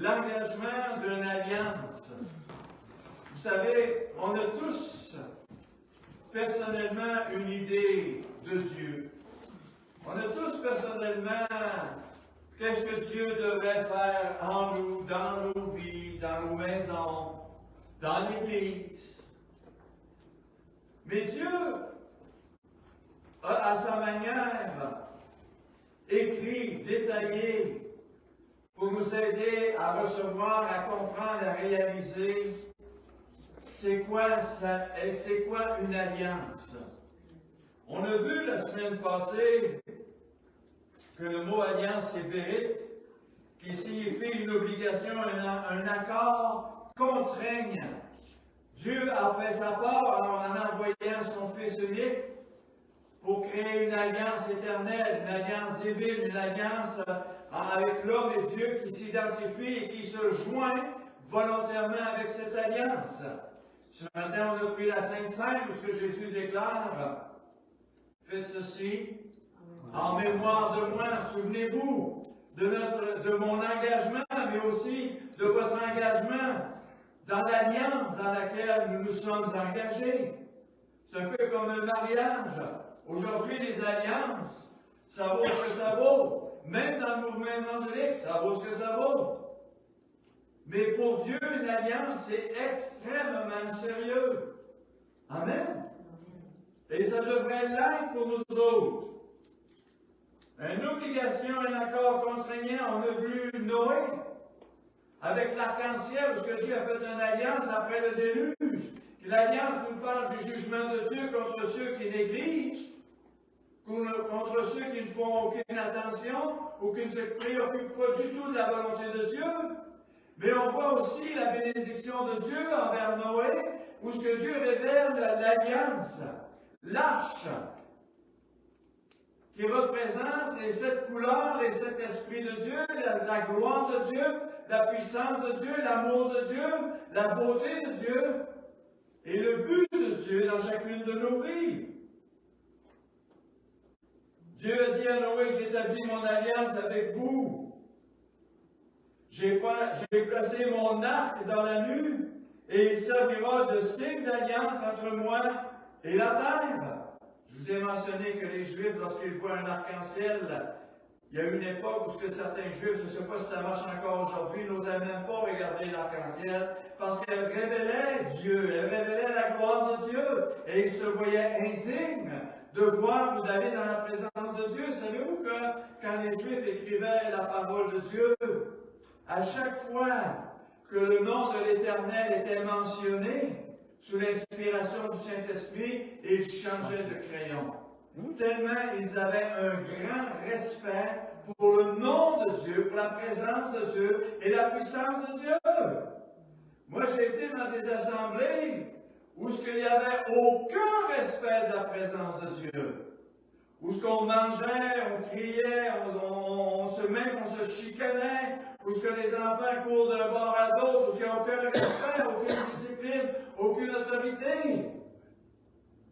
l'engagement d'une alliance. Vous savez, on a tous personnellement une idée de Dieu. On a tous personnellement qu'est-ce que Dieu devrait faire en nous, dans nos vies, dans nos maisons, dans l'Église. Mais Dieu a à sa manière écrit, détaillé, pour nous aider à recevoir, à comprendre, à réaliser c'est quoi ça, et c'est quoi une alliance. On a vu la semaine passée que le mot alliance c'est bérite, qui signifie une obligation, un accord contraignant. Dieu a fait sa part en envoyant son Fils unique pour créer une alliance éternelle, une alliance divine, une alliance avec l'homme et Dieu qui s'identifie et qui se joint volontairement avec cette alliance. Ce matin, on a pris la Sainte Seine où ce que Jésus déclare, faites ceci en mémoire de moi, souvenez-vous de mon engagement, mais aussi de votre engagement dans l'alliance dans laquelle nous nous sommes engagés. C'est un peu comme un mariage. Aujourd'hui, les alliances, ça vaut ce que ça vaut. Même dans le mouvement évangélique, ça vaut ce que ça vaut. Mais pour Dieu, une alliance, c'est extrêmement sérieux. Amen. Et ça devrait l'être pour nous autres. Une obligation, un accord contraignant, on a vu Noé avec l'arc-en-ciel, où Dieu a fait une alliance après le déluge. L'alliance nous parle du jugement de Dieu contre ceux qui négligent, contre ceux qui ne font aucune attention ou qui ne se préoccupent pas du tout de la volonté de Dieu. Mais on voit aussi la bénédiction de Dieu envers Noé, où ce que Dieu révèle l'alliance, l'arche, qui représente les 7 couleurs, les 7 esprits de Dieu, la gloire de Dieu, la puissance de Dieu, l'amour de Dieu, la beauté de Dieu, et le but de Dieu dans chacune de nos vies. Dieu a dit à Noé, j'établis mon alliance avec vous. J'ai placé mon arc dans la nuit, et il servira de signe d'alliance entre moi et la terre. Je vous ai mentionné que les Juifs, lorsqu'ils voient un arc-en-ciel, il y a une époque où certains Juifs, je ne sais pas si ça marche encore aujourd'hui, n'osaient même pas regarder l'arc-en-ciel, parce qu'elle révélait Dieu, elle révélait la gloire de Dieu, et ils se voyaient indignes de voir ou d'aller dans la présence de Dieu. Savez-vous que quand les Juifs écrivaient la parole de Dieu, à chaque fois que le nom de l'Éternel était mentionné, sous l'inspiration du Saint-Esprit, ils changeaient de crayon. Tellement ils avaient un grand respect pour le nom de Dieu, pour la présence de Dieu et la puissance de Dieu. Moi, j'ai été dans des assemblées où il n'y avait aucun respect de la présence de Dieu. Où ce qu'on mangeait, on criait, on se chicanait, où ce que les enfants courent d'un bord à l'autre, où il n'y a aucun respect, aucune discipline, aucune autorité.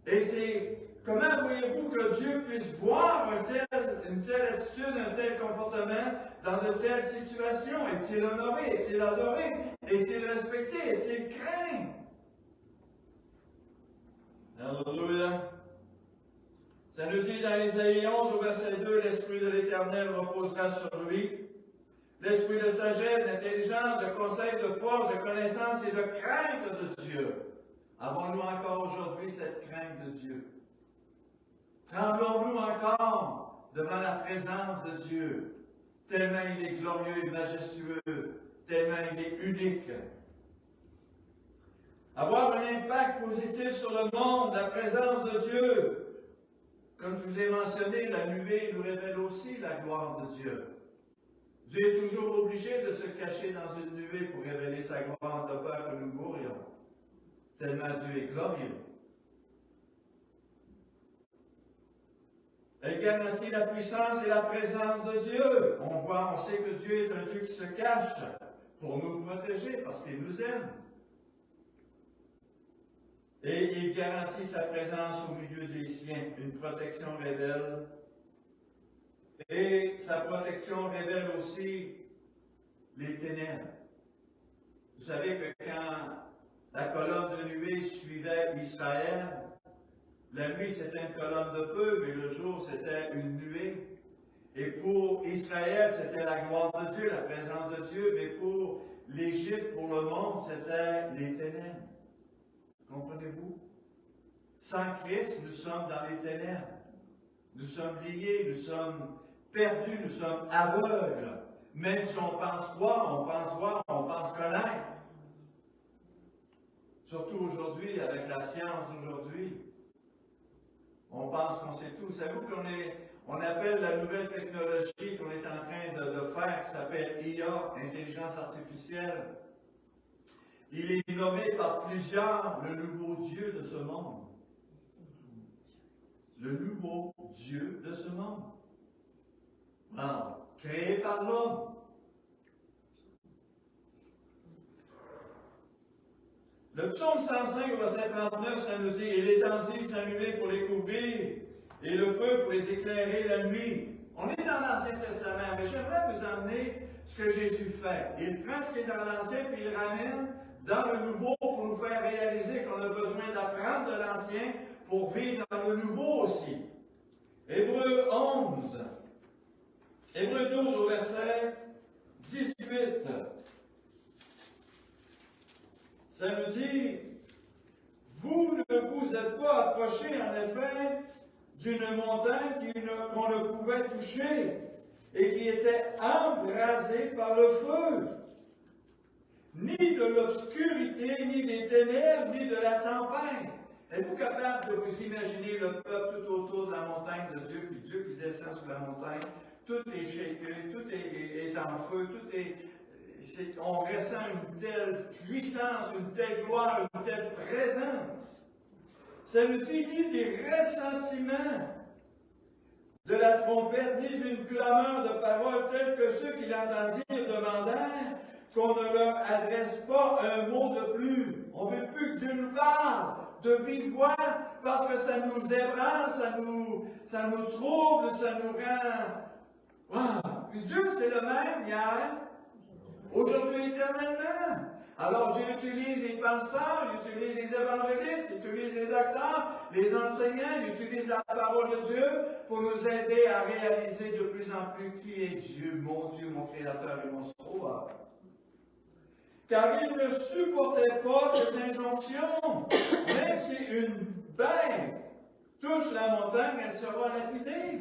Et c'est comment voyez-vous que Dieu puisse voir une telle attitude, un tel comportement dans de telles situations? Est-il honoré? Est-il adoré? Est-il respecté? Est-il craint? Alléluia. Ça nous dit dans Isaïe 11 au verset 2, l'Esprit de l'Éternel reposera sur lui. L'esprit de sagesse, d'intelligence, de conseil, de force, de connaissance et de crainte de Dieu. Avons-nous encore aujourd'hui cette crainte de Dieu? Tremblons-nous encore devant la présence de Dieu, tellement il est glorieux et majestueux, tellement il est unique. Avoir un impact positif sur le monde, la présence de Dieu. Comme je vous ai mentionné, la nuée nous révèle aussi la gloire de Dieu. Dieu est toujours obligé de se cacher dans une nuée pour révéler sa gloire de peur que nous mourions. Tellement Dieu est glorieux. Elle garantit la puissance et la présence de Dieu. On sait que Dieu est un Dieu qui se cache pour nous protéger parce qu'il nous aime. Et il garantit sa présence au milieu des siens. Une protection révèle. Et sa protection révèle aussi les ténèbres. Vous savez que quand la colonne de nuée suivait Israël, la nuit c'était une colonne de feu, mais le jour c'était une nuée. Et pour Israël, c'était la gloire de Dieu, la présence de Dieu, mais pour l'Égypte, pour le monde, c'était les ténèbres. Comprenez-vous? Sans Christ, nous sommes dans les ténèbres. Nous sommes liés, nous sommes perdus, nous sommes aveugles. Même si on pense croire, on pense voir, on pense connaître. Surtout aujourd'hui, avec la science d'aujourd'hui, on pense qu'on sait tout. Savez-vous qu'on appelle la nouvelle technologie qu'on est en train de faire, qui s'appelle IA, intelligence artificielle. Il est nommé par plusieurs le nouveau Dieu de ce monde. Le nouveau Dieu de ce monde. Alors, créé par l'homme. Le psaume 105, verset 39, ça nous dit « Et l'étendue s'allumait pour les couvrir, et le feu pour les éclairer la nuit. » On est dans l'Ancien Testament, mais j'aimerais vous emmener ce que Jésus fait. Il prend ce qui est dans l'Ancien, puis il ramène dans le Nouveau pour nous faire réaliser qu'on a besoin d'apprendre de l'Ancien pour vivre dans le Nouveau aussi. Hébreux 11, Hébreux 12 au verset 18. Ça nous dit, vous ne vous êtes pas approchés en effet d'une montagne qu'on ne pouvait toucher et qui était embrasée par le feu, ni de l'obscurité, ni des ténèbres, ni de la tempête. Êtes-vous capable de vous imaginer le peuple tout autour de la montagne de Dieu, puis Dieu qui descend sur la montagne, tout est shaké, tout est en feu, on ressent une telle puissance, une telle gloire, une telle présence. Ça ne dit ni des ressentiments de la trompette, ni d'une clameur de paroles telles que ceux qui l'entendirent demandèrent qu'on ne leur adresse pas un mot de plus. On ne veut plus que Dieu nous parle de vive voix parce que ça nous ébranle, ça nous trouble, ça nous rend... Wow. Puis Dieu, c'est le même hier, aujourd'hui, éternellement. Alors Dieu utilise les pasteurs, il utilise les évangélistes, il utilise les docteurs, les enseignants, il utilise la parole de Dieu pour nous aider à réaliser de plus en plus qui est Dieu, mon Créateur et mon Sauveur. Car il ne supportait pas cette injonction. Même si une bête touche la montagne, elle sera lapidée.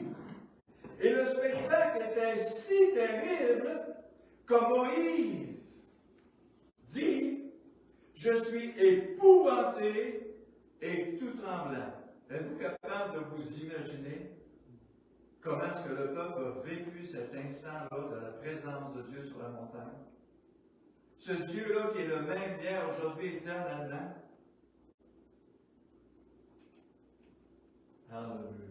Et le spectacle était si terrible que Moïse dit, je suis épouvanté et tout tremblant. Êtes-vous capable de vous imaginer comment est-ce que le peuple a vécu cet instant-là de la présence de Dieu sur la montagne? Ce Dieu-là qui est le même hier, aujourd'hui, éternellement. Alléluia.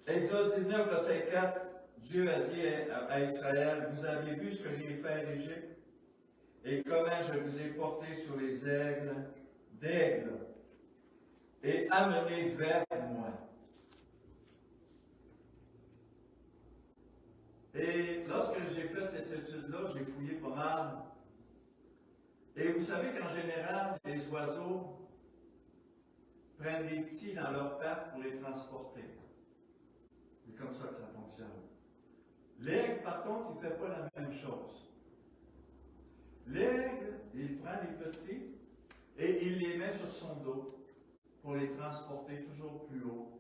Exode 19, verset 4, Dieu a dit à Israël, vous avez vu ce que j'ai fait à l'Égypte et comment je vous ai porté sur les aigles d'aigle et amené vers moi. Et lorsque j'ai fait cette étude-là, j'ai fouillé pas mal. Et vous savez qu'en général, les oiseaux prennent des petits dans leurs pattes pour les transporter. C'est comme ça que ça fonctionne. L'aigle, par contre, il ne fait pas la même chose. L'aigle, il prend les petits et il les met sur son dos pour les transporter toujours plus haut.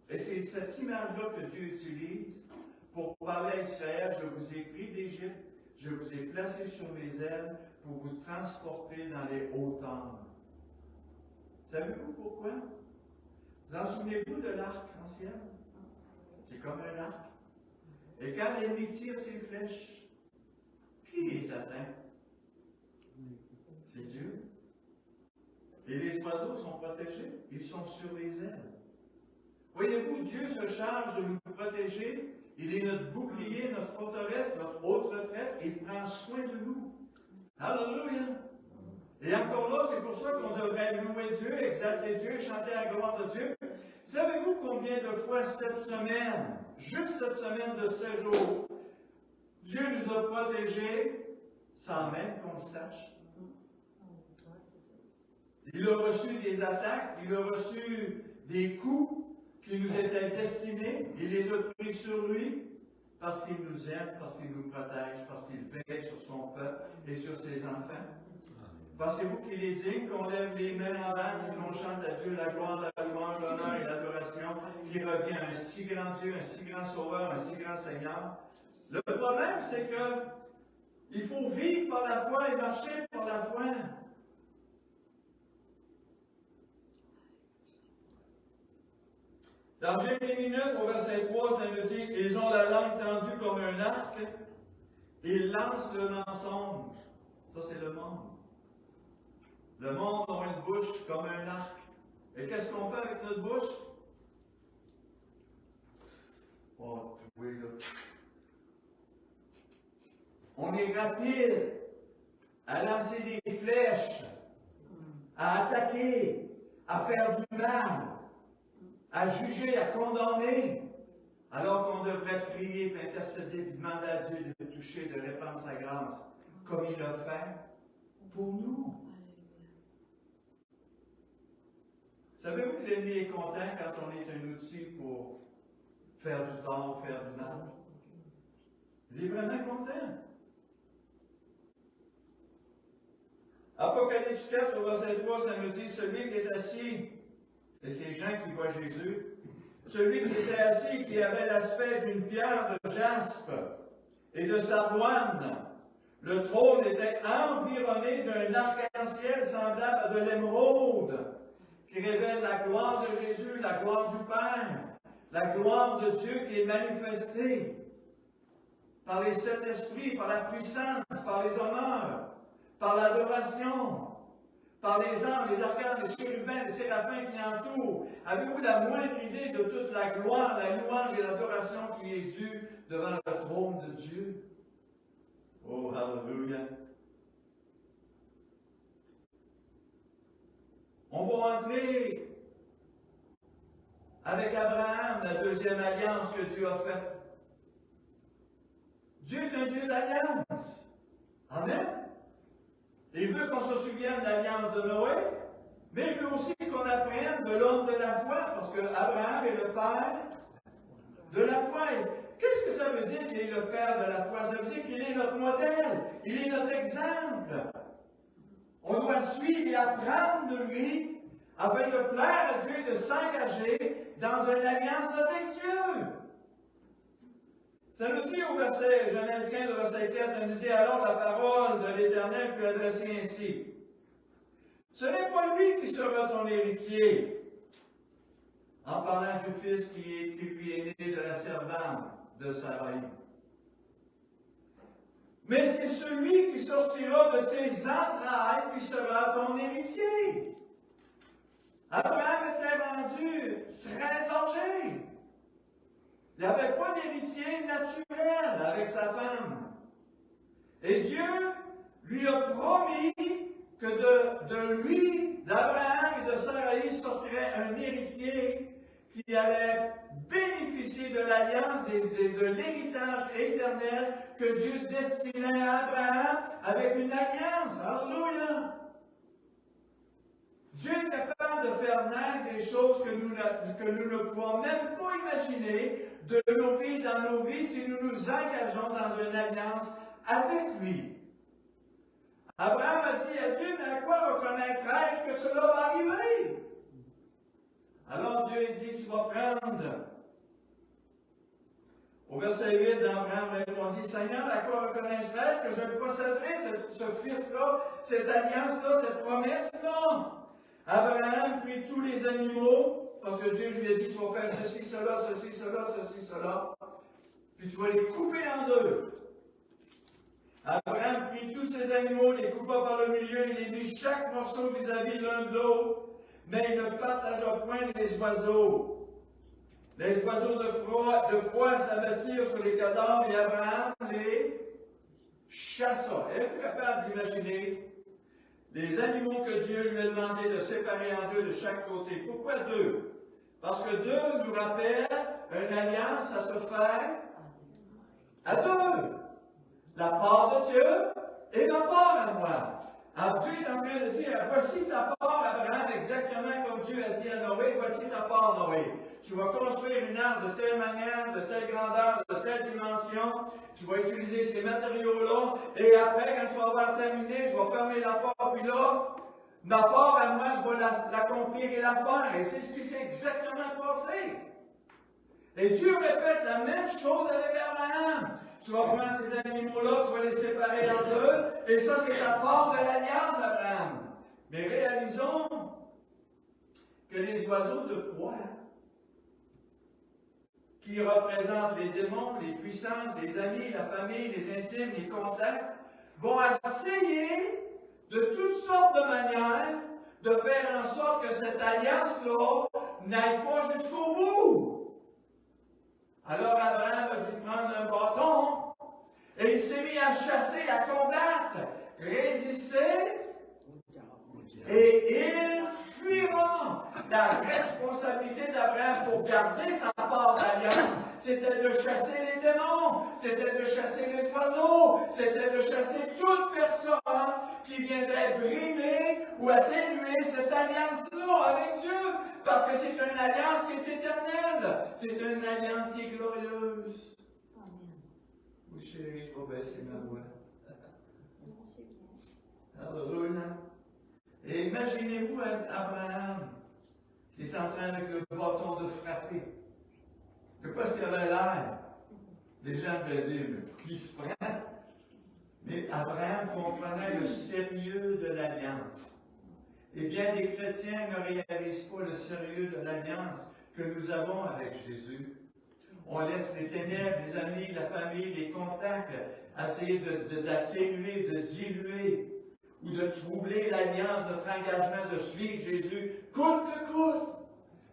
Et c'est cette image-là que Dieu utilise pour parler à Israël. Je vous ai pris d'Égypte, je vous ai placé sur mes ailes pour vous transporter dans les hauteurs. Savez-vous pourquoi? Vous en souvenez-vous de l'arc en ciel? C'est comme un arc. Et quand l'ennemi tire ses flèches, qui est atteint? C'est Dieu. Et les oiseaux sont protégés. Ils sont sur les ailes. Voyez-vous, Dieu se charge de nous protéger. Il est notre bouclier, notre forteresse, notre haute retraite. Il prend soin de nous. Alléluia! Et encore là, c'est pour ça qu'on devrait louer Dieu, exalter Dieu, chanter la gloire de Dieu. Savez-vous combien de fois cette semaine, juste cette semaine de 7 jours, Dieu nous a protégés sans même qu'on le sache? Il a reçu des attaques, il a reçu des coups qui nous étaient destinés, il les a pris sur lui parce qu'il nous aime, parce qu'il nous protège, parce qu'il veille sur son peuple et sur ses enfants. Pensez-vous qu'il est digne qu'on lève les mains en l'air et qu'on chante à Dieu la gloire, la louange, l'honneur et l'adoration qui revient à un si grand Dieu, un si grand Sauveur, un si grand Seigneur? Le problème, c'est que il faut vivre par la foi et marcher par la foi. Dans Jérémie 9, au verset 3, ça nous dit, ils ont la langue tendue comme un arc, ils lancent le mensonge. Ça, c'est le monde. Le monde a une bouche comme un arc. Et qu'est-ce qu'on fait avec notre bouche? Oh, oui, là. On est rapide à lancer des flèches, à attaquer, à faire du mal, à juger, à condamner, alors qu'on devrait prier, puis intercéder, puis demander à Dieu de toucher, de répandre sa grâce, comme il l'a fait pour nous. Savez-vous que l'ennemi est content quand on est un outil pour faire du tort, faire du mal? Il est vraiment content. Apocalypse 4, au verset 3, ça nous dit, celui qui est assis, et c'est Jean qui voit Jésus, celui qui était assis, qui avait l'aspect d'une pierre de jaspe et de sardoine. Le trône était environné d'un arc-en-ciel semblable à de l'émeraude, qui révèle la gloire de Jésus, la gloire du Père, la gloire de Dieu qui est manifestée par les sept esprits, par la puissance, par les honneurs, par l'adoration, par les anges, les archanges, les chérubins, les séraphins qui entourent. Avez-vous la moindre idée de toute la gloire, la louange et l'adoration qui est due devant le trône de Dieu? Oh, hallelujah! On va entrer avec Abraham, la deuxième alliance que Dieu a faite. Dieu est un Dieu d'alliance. Amen. Il veut qu'on se souvienne de l'alliance de Noé, mais il veut aussi qu'on apprenne de l'homme de la foi, parce que Abraham est le père de la foi. Qu'est-ce que ça veut dire qu'il est le père de la foi? Ça veut dire qu'il est notre modèle, il est notre exemple. On doit suivre et apprendre de lui afin de plaire à Dieu et de s'engager dans une alliance avec Dieu. Ça nous dit au verset, Genèse 15, au verset 4, ça nous dit, alors la parole de l'Éternel fut adressée ainsi. Ce n'est pas lui qui sera ton héritier, en parlant du fils qui lui est né de la servante de Sarai. Mais c'est celui qui sortira de tes entrailles qui sera ton héritier. Abraham était rendu très âgé. Il n'y avait pas d'héritier naturel avec sa femme. Et Dieu lui a promis que de lui, d'Abraham et de Sarai, sortirait un héritier qui allait bénéficier de l'alliance, de l'héritage éternel que Dieu destinait à Abraham avec une alliance. Alléluia! Dieu est capable de faire naître des choses que nous ne pouvons même pas imaginer de nos vies, dans nos vies, si nous nous engageons dans une alliance avec lui. Abraham a dit à Dieu, mais à quoi reconnaîtrai-je que cela va arriver? Alors Dieu dit, tu vas prendre. Au verset 8, Abraham répondit, Seigneur, à quoi reconnaîtrai-je que je posséderai ce fils-là, cette alliance-là, cette promesse-là? Abraham prit tous les animaux, parce que Dieu lui a dit, tu vas faire ceci, cela, ceci, cela, ceci, cela, puis tu vas les couper en deux. Abraham prit tous ces animaux, les coupa par le milieu, il les mit chaque morceau vis-à-vis l'un de l'autre, mais il ne partagea point les oiseaux. Les oiseaux de proie s'abattirent sur les cadavres et Abraham les chassa. Êtes-vous capable d'imaginer les animaux que Dieu lui a demandé de séparer en deux de chaque côté? Pourquoi deux? Parce que Dieu nous rappelle une alliance à se faire à deux. La part de Dieu et ma part à moi. Alors Dieu est en train de dire, voici ta part, Abraham, exactement comme Dieu a dit à Noé, voici ta part, Noé. Tu vas construire une arche de telle manière, de telle grandeur, de telle dimension. Tu vas utiliser ces matériaux-là. Et après, quand tu vas avoir terminé, je vais fermer la porte. Puis là, ma part à moi, je vais l'accomplir et la faire. Et c'est ce qui s'est exactement passé. Et Dieu répète la même chose avec Abraham. Tu vas prendre ces animaux-là, tu vas les séparer en deux, et ça, c'est ta part de l'alliance, Abraham. Mais réalisons que les oiseaux de proie, qui représentent les démons, les puissances, les amis, la famille, les intimes, les contacts, vont essayer de toutes sortes de manières de faire en sorte que cette alliance-là n'aille pas jusqu'au bout. Alors Abraham a dû prendre un bâton et il s'est mis à chasser, à combattre, résister, et il fuira. La responsabilité d'Abraham pour garder sa part d'alliance, c'était de chasser les démons, c'était de chasser les oiseaux, c'était de chasser toute personne qui viendrait brimer ou atténuer cette alliance-là avec Dieu, parce que c'est une alliance qui est éternelle, c'est une alliance qui est glorieuse. Amen. Oui, chérie, je vais baisser ma voix. Alléluia. Et imaginez-vous Abraham qui est en train avec le bâton de frapper. De quoi est-ce qu'il avait l'air? Les gens devaient dire, mais pour qui se prend? Mais Abraham comprenait le sérieux de l'alliance. Et bien des chrétiens ne réalisent pas le sérieux de l'alliance que nous avons avec Jésus. On laisse les ténèbres, les amis, la famille, les contacts, essayer d'atténuer, de diluer ou de troubler l'alliance, notre engagement de suivre Jésus, coûte que coûte,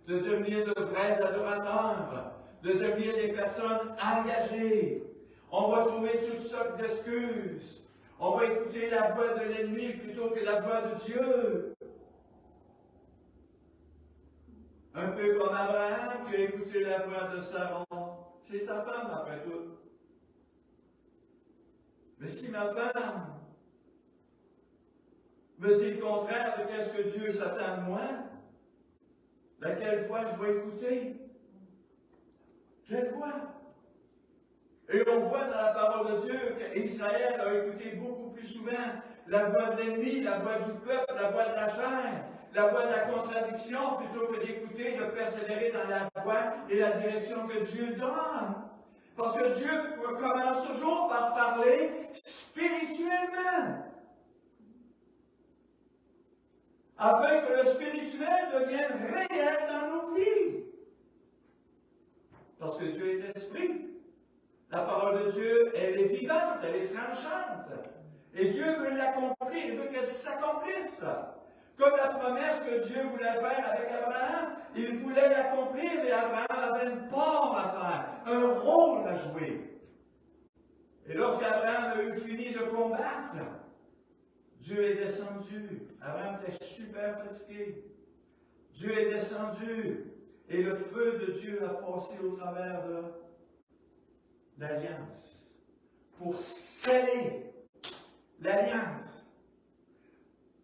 de devenir de vrais adorateurs, de devenir des personnes engagées. On va trouver toutes sortes d'excuses. On va écouter la voix de l'ennemi plutôt que la voix de Dieu. Un peu comme Abraham qui a écouté la voix de Sarah. C'est sa femme après tout. Mais si ma femme me dit le contraire de ce que Dieu s'attend de moi, quelle voix je vais écouter? Quelle voix? Et on voit dans la parole de Dieu qu'Israël a écouté beaucoup plus souvent la voix de l'ennemi, la voix du peuple, la voix de la chair, la voix de la contradiction, plutôt que d'écouter, de persévérer dans la voie et la direction que Dieu donne. Parce que Dieu commence toujours par parler spirituellement, afin que le spirituel devienne réel dans nos vies. Parce que Dieu est esprit. La parole de Dieu, elle est vivante, elle est tranchante. Et Dieu veut l'accomplir, il veut qu'elle s'accomplisse. Comme la promesse que Dieu voulait faire avec Abraham, il voulait l'accomplir, mais Abraham avait une part à faire, un rôle à jouer. Et lorsqu'Abraham a eu fini de combattre, Dieu est descendu. Abraham était super fatigué. Dieu est descendu. Et le feu de Dieu a passé au travers de l'alliance pour sceller l'alliance.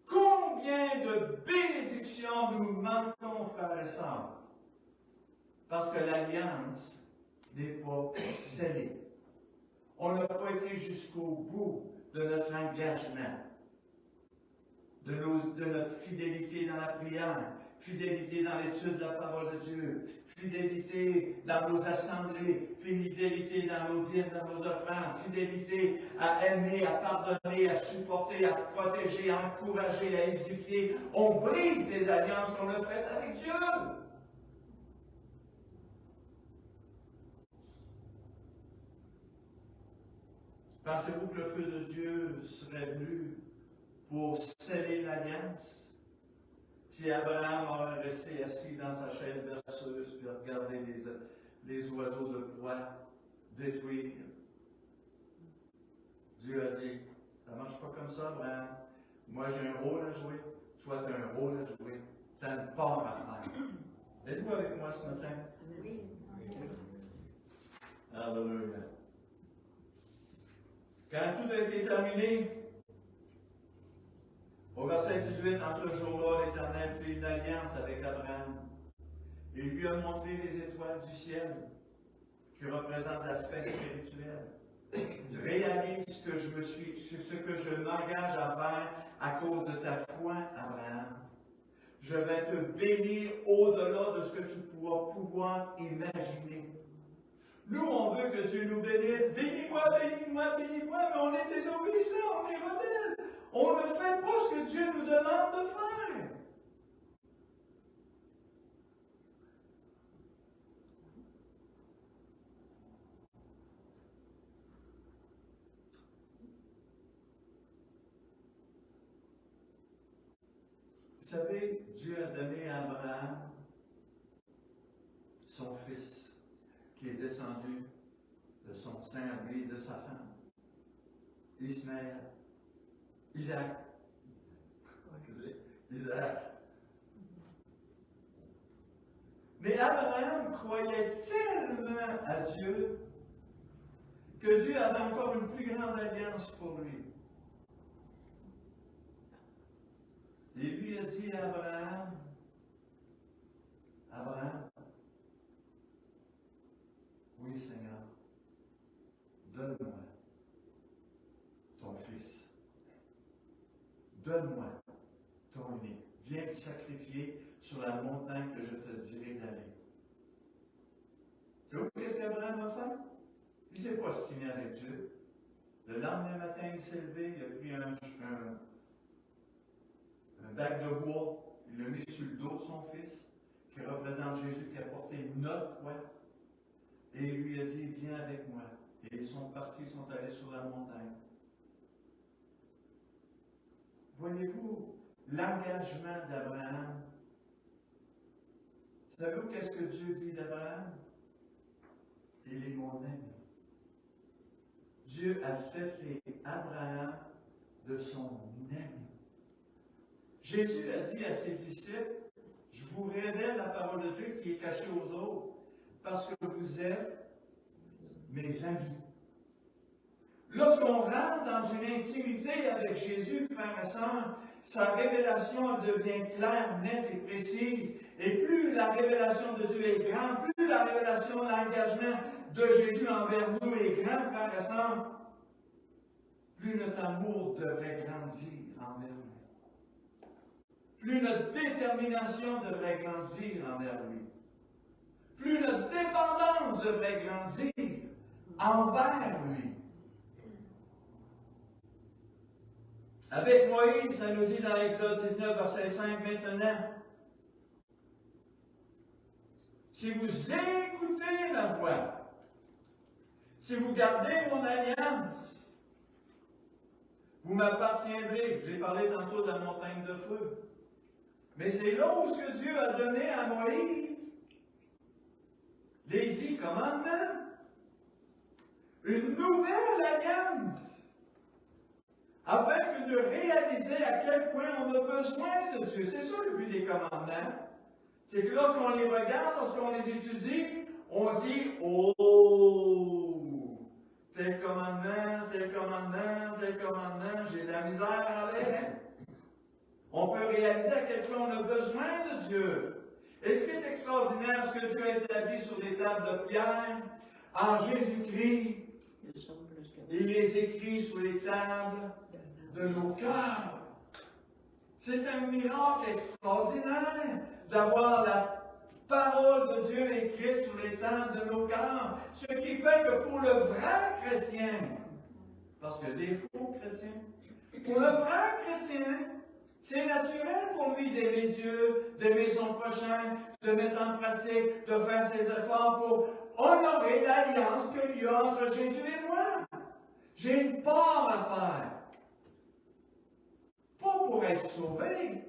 Combien de bénédictions nous manquons, frères et sœurs, parce que l'alliance n'est pas scellée. On n'a pas été jusqu'au bout de notre engagement, de notre fidélité dans la prière, fidélité dans l'étude de la parole de Dieu, fidélité dans nos assemblées, fidélité dans nos dîmes, dans nos offrandes, fidélité à aimer, à pardonner, à supporter, à protéger, à encourager, à édifier. On brise les alliances qu'on a faites avec Dieu. Pensez-vous que le feu de Dieu serait venu pour sceller l'alliance? Si Abraham aurait resté assis dans sa chaise berceuse puis regardé les oiseaux de proie détruire, Dieu a dit, ça ne marche pas comme ça, Abraham. Moi, j'ai un rôle à jouer. Toi, tu as un rôle à jouer. Tu as une part à faire. Êtes-vous avec moi ce matin? Oui. Alléluia. Quand tout a été terminé, au verset 18, en ce jour-là, l'Éternel fit une alliance avec Abraham. Il lui a montré les étoiles du ciel, qui représentent l'aspect spirituel. Réalise ce que je m'engage à faire à cause de ta foi, Abraham. Je vais te bénir au-delà de ce que tu pourras pouvoir imaginer. Nous, on veut que Dieu nous bénisse. Bénis-moi, bénis-moi, bénis-moi, mais on est désobéissants, on est rebelles. On ne fait pas ce que Dieu nous demande de faire. Vous savez, Dieu a donné à Abraham son fils, qui est descendu de son sein à lui, de sa femme, Ismaël, Isaac. Mais Abraham croyait tellement à Dieu que Dieu avait encore une plus grande alliance pour lui. Il lui a dit à Abraham, Abraham, oui Seigneur, donne-moi ton fils. Donne-moi ton unique. Viens te sacrifier sur la montagne que je te dirai d'aller. Savez-vous qu'est-ce qu'Abraham a fait? Il ne s'est pas signé avec Dieu. Le lendemain matin, il s'est levé, il a pris un bac de bois, il l'a mis sur le dos de son fils, qui représente Jésus qui a porté notre croix. Et il lui a dit, viens avec moi. Et ils sont partis, ils sont allés sur la montagne. Voyez-vous l'engagement d'Abraham? Savez-vous qu'est-ce que Dieu dit d'Abraham? Il est mon ami. Dieu a fait Abraham de son ami. Jésus a dit à ses disciples, je vous révèle la parole de Dieu qui est cachée aux autres, parce que vous êtes mes amis. Lorsqu'on rentre dans une intimité avec Jésus, frères et sœurs, sa révélation devient claire, nette et précise. Et plus la révélation de Dieu est grande, plus la révélation, l'engagement de Jésus envers nous est grand, frères et sœurs, plus notre amour devrait grandir envers lui. Plus notre détermination devrait grandir envers lui. Plus notre dépendance devrait grandir envers lui. Avec Moïse, ça nous dit dans Exode 19, verset 5, maintenant, si vous écoutez ma voix, si vous gardez mon alliance, vous m'appartiendrez. Je l'ai parlé tantôt de la montagne de feu. Mais c'est là où ce que Dieu a donné à Moïse les 10 commandements. Une nouvelle alliance. Afin que de réaliser à quel point on a besoin de Dieu. C'est ça le but des commandements. C'est que lorsqu'on les regarde, lorsqu'on les étudie, on dit « Oh! Tel commandement, tel commandement, tel commandement, j'ai de la misère avec. » On peut réaliser à quel point on a besoin de Dieu. Et ce qui est extraordinaire, ce que Dieu a établi sur les tables de pierre, en Jésus-Christ, il les écrit sur les tables de nos cœurs. C'est un miracle extraordinaire d'avoir la parole de Dieu écrite sur les tables de nos cœurs. Ce qui fait que pour le vrai chrétien, parce que des faux chrétiens, pour le vrai chrétien, c'est naturel pour lui d'aimer Dieu, d'aimer son prochain, de mettre en pratique, de faire ses efforts pour honorer l'alliance qu'il y a entre Jésus et moi. J'ai une part à faire. Pas pour être sauvé,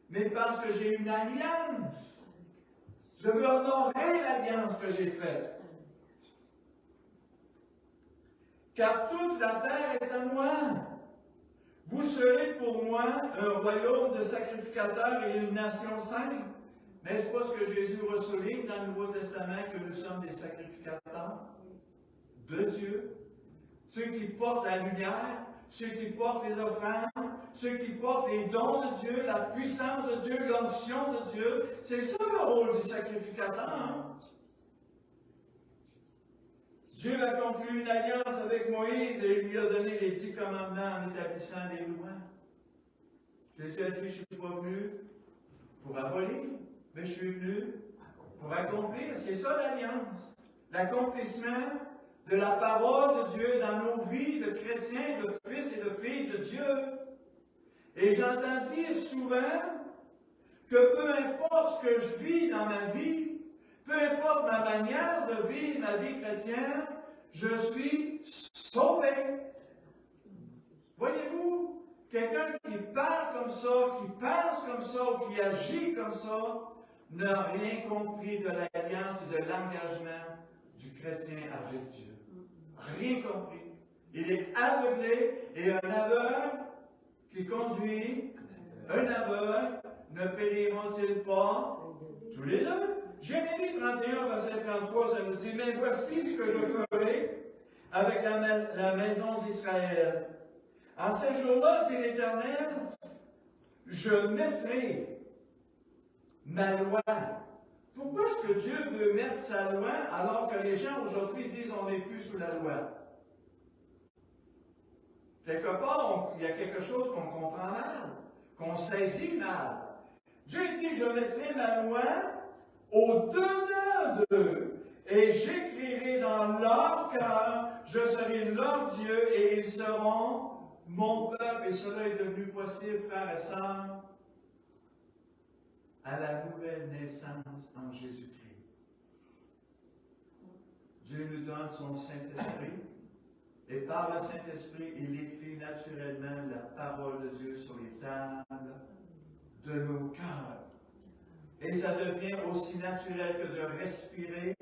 mais parce que j'ai une alliance. Je veux honorer l'alliance que j'ai faite. Car toute la terre est à moi. Vous serez pour moi un royaume de sacrificateurs et une nation sainte. N'est-ce pas ce que Jésus ressouligne dans le Nouveau Testament, que nous sommes des sacrificateurs de Dieu? Ceux qui portent la lumière, ceux qui portent les offrandes, ceux qui portent les dons de Dieu, la puissance de Dieu, l'onction de Dieu. C'est ça le rôle du sacrificateur. Hein? Dieu a conclu une alliance avec Moïse et il lui a donné les 10 commandements en établissant les lois. Jésus a dit, je ne suis pas venu pour abolir, mais je suis venu pour accomplir. C'est ça l'alliance. L'accomplissement de la parole de Dieu dans nos vies de chrétiens, de fils et de filles de Dieu. Et j'entends dire souvent que peu importe ce que je vis dans ma vie, peu importe ma manière de vivre ma vie chrétienne, je suis sauvé. Voyez-vous, quelqu'un qui parle comme ça, qui pense comme ça, ou qui agit comme ça, n'a rien compris de l'alliance et de l'engagement du chrétien avec Dieu. Rien compris. Il est aveuglé et un aveugle qui conduit, un aveugle, ne périront-ils pas tous les deux? Jérémie 31, verset 33, ça nous dit, mais voici ce que je ferai avec la maison d'Israël. En ces jours-là, dit l'Éternel, je mettrai ma loi. Pourquoi est-ce que Dieu veut mettre sa loi alors que les gens aujourd'hui disent on n'est plus sous la loi? Quelque part, il y a quelque chose qu'on comprend mal, qu'on saisit mal. Dieu dit, je mettrai ma loi au-dedans d'eux, et j'écrirai dans leur cœur, je serai leur Dieu, et ils seront mon peuple. Et cela est devenu possible, frères et sœurs, à la nouvelle naissance en Jésus-Christ. Dieu nous donne son Saint-Esprit, et par le Saint-Esprit, il écrit naturellement la parole de Dieu sur les tables de nos cœurs. Et ça devient aussi naturel que de respirer,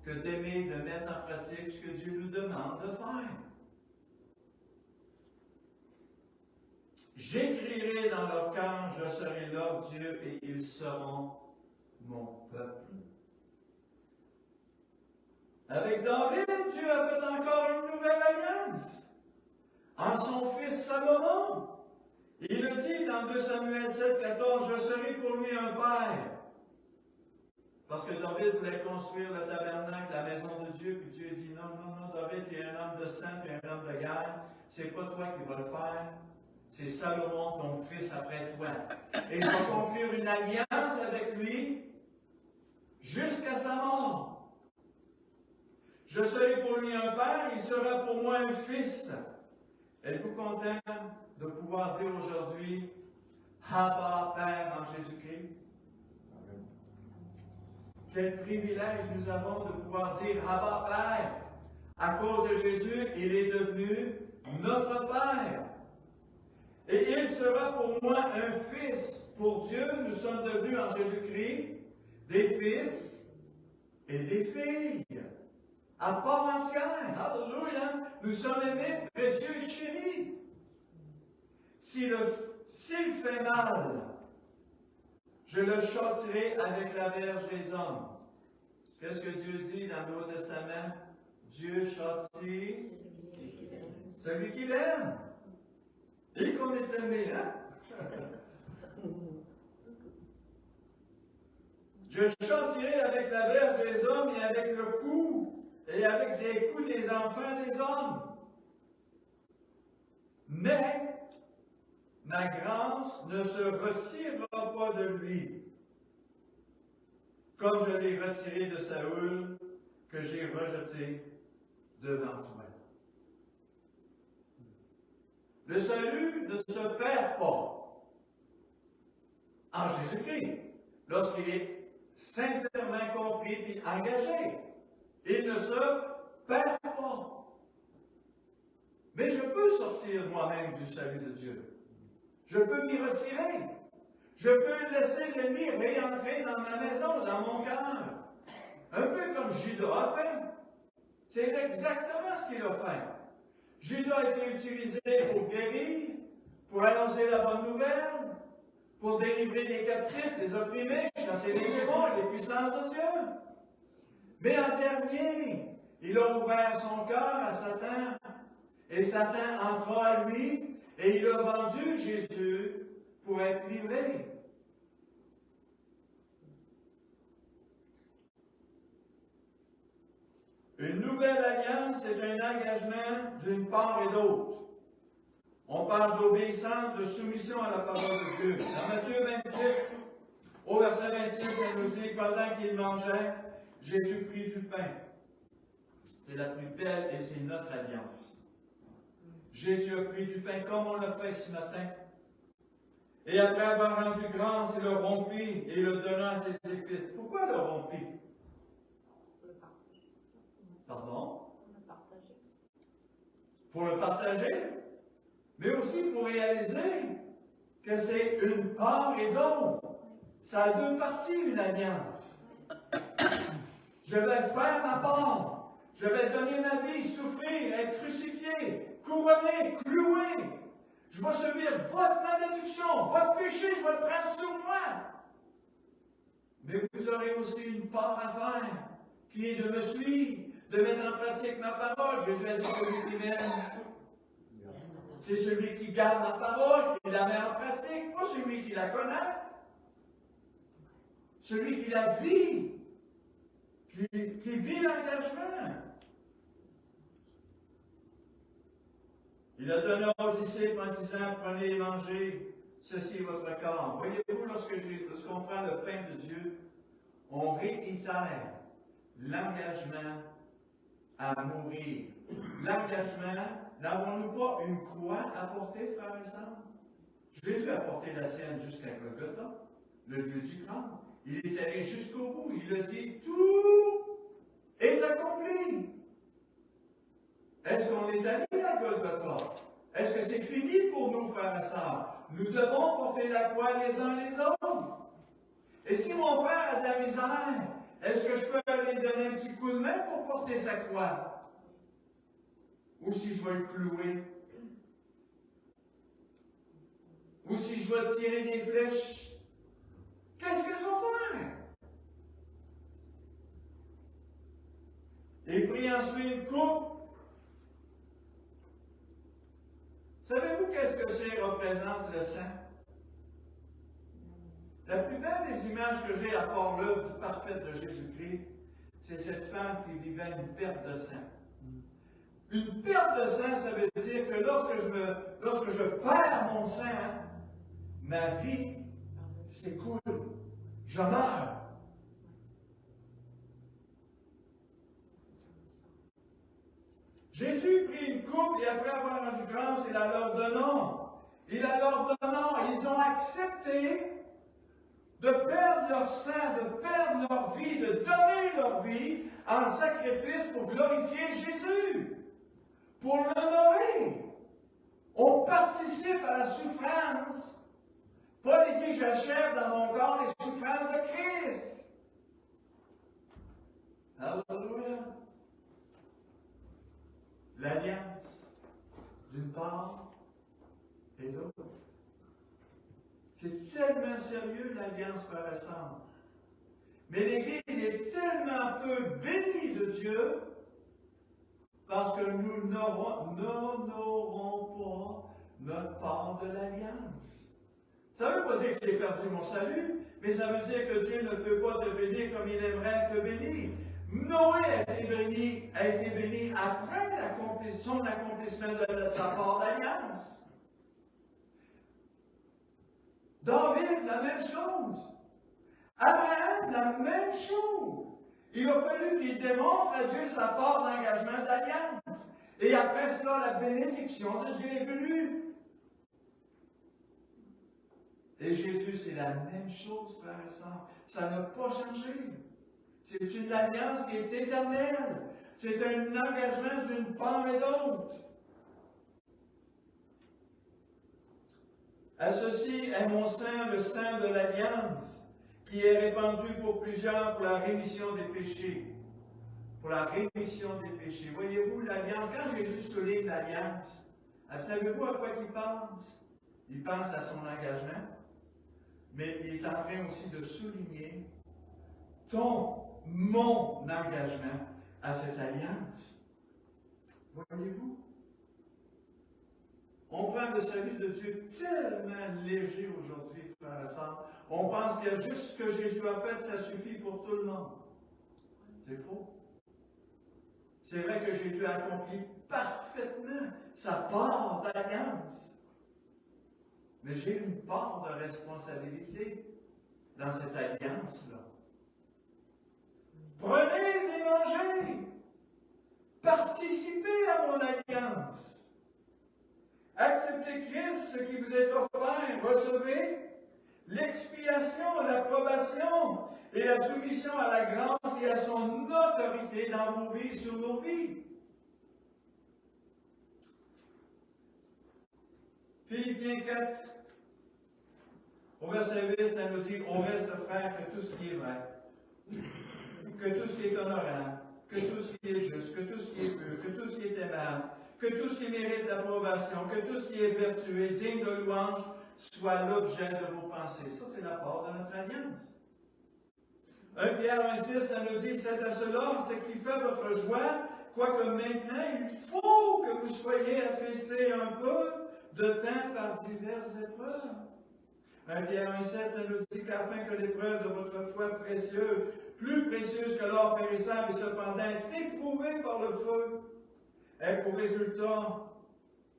que d'aimer, de mettre en pratique ce que Dieu nous demande de faire. J'écrirai dans leur cœur, je serai leur Dieu et ils seront mon peuple. Avec David, Dieu a fait encore une nouvelle alliance en son fils Salomon. Il le dit dans 2 Samuel 7, 14, je serai pour lui un père. Parce que David voulait construire le tabernacle, la maison de Dieu, puis Dieu dit non, non, non, David, tu es un homme de sang, tu es un homme de guerre, c'est pas toi qui vas le faire, c'est Salomon, ton fils, après toi. Et il va conclure une alliance avec lui jusqu'à sa mort. Je serai pour lui un père, il sera pour moi un fils. Êtes-vous content de pouvoir dire aujourd'hui, Abba, Père en Jésus-Christ? Quel privilège nous avons de pouvoir dire Abba, Père. À cause de Jésus, il est devenu notre Père. Et il sera pour moi un fils. Pour Dieu, nous sommes devenus en Jésus-Christ des fils et des filles. À part entière. Alléluia. Nous sommes aimés, précieux et chéris. S'il fait mal, je le châtirai avec la verge des hommes. Qu'est-ce que Dieu dit dans le Nouveau Testament? Dieu châtie celui qu'il aime. Et qu'on est aimé, hein? Je châtirai avec la verge des hommes et avec le coup, et avec les coups des enfants des hommes. Mais ma grâce ne se retirera pas de lui, comme je l'ai retiré de Saül, que j'ai rejeté devant toi. Le salut ne se perd pas en Jésus-Christ, lorsqu'il est sincèrement compris et engagé. Il ne se perd pas. Mais je peux sortir moi-même du salut de Dieu. Je peux m'y retirer. Je peux laisser l'ennemi réentrer dans ma maison, dans mon cœur. Un peu comme Judas a fait. C'est exactement ce qu'il a fait. Judas a été utilisé pour guérir, pour annoncer la bonne nouvelle, pour délivrer les captifs, les opprimés, chasser les démons et les puissances de Dieu. Mais en dernier, il a ouvert son cœur à Satan, et Satan entra à lui, et il a vendu Jésus pour être livré. Une nouvelle alliance est un engagement d'une part et d'autre. On parle d'obéissance, de soumission à la parole de Dieu. Dans Matthieu 26, au verset 26, elle nous dit, pendant qu'il mangeait, Jésus prit du pain. C'est la plus belle et c'est notre alliance. Jésus a pris du pain comme on l'a fait ce matin. Et après avoir rendu grâce, il le rompit et le donna à ses disciples. Pourquoi le rompit? Pardon? Pour le partager, mais aussi pour réaliser que c'est une part et d'autre. Ça a deux parties, une alliance. Je vais faire ma part. Je vais donner ma vie, souffrir, être crucifié, couronné, cloué. Je vais subir votre malédiction, votre péché, je vais le prendre sur moi. Mais vous aurez aussi une part à faire, qui est de me suivre, de mettre en pratique ma parole. Jésus a dit celui qui m'aime. C'est celui qui garde ma parole, qui la met en pratique, pas celui qui la connaît. Celui qui la vit, qui vit l'engagement. Il a donné aux disciples en disant, prenez et mangez, ceci est votre corps. Voyez-vous, lorsqu'on prend le pain de Dieu, on réitère l'engagement à mourir. L'engagement, n'avons-nous pas une croix à porter, frères et sœurs? Jésus a porté la sienne jusqu'à Golgotha, le lieu du crâne. Il est allé jusqu'au bout. Il a dit, tout est accompli. Est-ce qu'on est allé à Golgotha? Est-ce que c'est fini pour nous, frères et sœurs? Nous devons porter la croix les uns les autres. Et si mon frère a de la misère, est-ce que je peux aller donner un petit coup de main pour porter sa croix? Ou si je vais le clouer? Ou si je vais tirer des flèches? Qu'est-ce que je vais faire? Et prit ensuite une coupe. Savez-vous qu'est-ce que c'est représente le sang? La plus belle des images que j'ai à part l'œuvre parfaite de Jésus-Christ, c'est cette femme qui vivait une perte de sang. Une perte de sang, ça veut dire que lorsque je perds mon sang, ma vie s'écoule. Je meurs. Jésus prit une coupe et après avoir rendu grâce, il la leur donna. Il la leur donna. Ils ont accepté de perdre leur sang, de perdre leur vie, de donner leur vie en sacrifice pour glorifier Jésus, pour l'honorer. On participe à la souffrance. Paul dit, j'achève dans mon corps les souffrances de Christ. Alléluia. L'alliance, d'une part et d'autre. C'est tellement sérieux, l'alliance, frères et sœurs. Mais l'Église est tellement peu bénie de Dieu parce que nous n'honorons pas notre part de l'alliance. Ça ne veut pas dire que j'ai perdu mon salut, mais ça veut dire que Dieu ne peut pas te bénir comme il aimerait te bénir. Noé a été béni après son accomplissement de sa part d'alliance. David, la même chose. Abraham, la même chose. Il a fallu qu'il démontre à Dieu sa part d'engagement d'alliance. Et après cela, la bénédiction de Dieu est venue. Et Jésus, c'est la même chose, frères et sœurs. Ça n'a pas changé. C'est une alliance qui est éternelle. C'est un engagement d'une part et d'autre. À ceci est mon sang, le sang de l'alliance, qui est répandu pour plusieurs pour la rémission des péchés. Pour la rémission des péchés. Voyez-vous, l'alliance, quand Jésus souligne l'alliance, savez-vous à quoi il pense? Il pense à son engagement. mais il est en train aussi de souligner mon engagement à cette alliance. Voyez-vous? On prend le salut de Dieu tellement léger aujourd'hui, frères et sœurs. On pense qu'il y a juste ce que Jésus a fait, ça suffit pour tout le monde. C'est faux. C'est vrai que Jésus a accompli parfaitement sa part d'alliance. Mais j'ai une part de responsabilité dans cette alliance-là. Prenez et mangez. Participez à mon alliance. Acceptez Christ, ce qui vous est offert. Recevez l'expiation, l'approbation et la soumission à la grâce et à son autorité dans vos vies, sur nos vies. Philippiens 4, au verset 8, ça nous dit: au reste, frères, que tout ce qui est vrai, que tout ce qui est honorable, que tout ce qui est juste, que tout ce qui est pur, que tout ce qui est aimable, que tout ce qui mérite l'approbation, que tout ce qui est vertueux, digne de louange, soit l'objet de vos pensées. Ça, c'est la part de notre alliance. 1 Pierre 1,6, ça nous dit: c'est à cela ce qui fait votre joie, quoique maintenant il faut que vous soyez attristés un peu de temps par diverses épreuves. 1 Pierre 1,7, ça nous dit qu'afin que l'épreuve de votre foi précieuse, plus précieuse que l'or périssable et cependant éprouvée par le feu, ait pour résultat,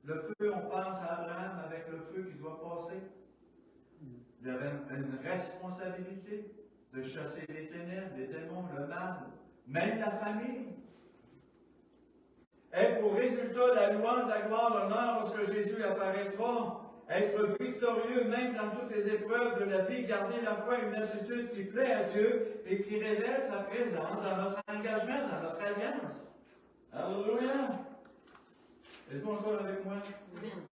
le feu, on pense à Abraham avec le feu qui doit passer. Il avait une responsabilité de chasser les ténèbres, les démons, le mal, même la famille. Ait pour résultat la louange, la gloire, l'honneur lorsque Jésus apparaîtra. Être victorieux même dans toutes les épreuves de la vie, garder la foi, une attitude qui plaît à Dieu et qui révèle sa présence dans notre engagement, dans notre alliance. Alléluia! Êtes-vous encore avec moi? Amen.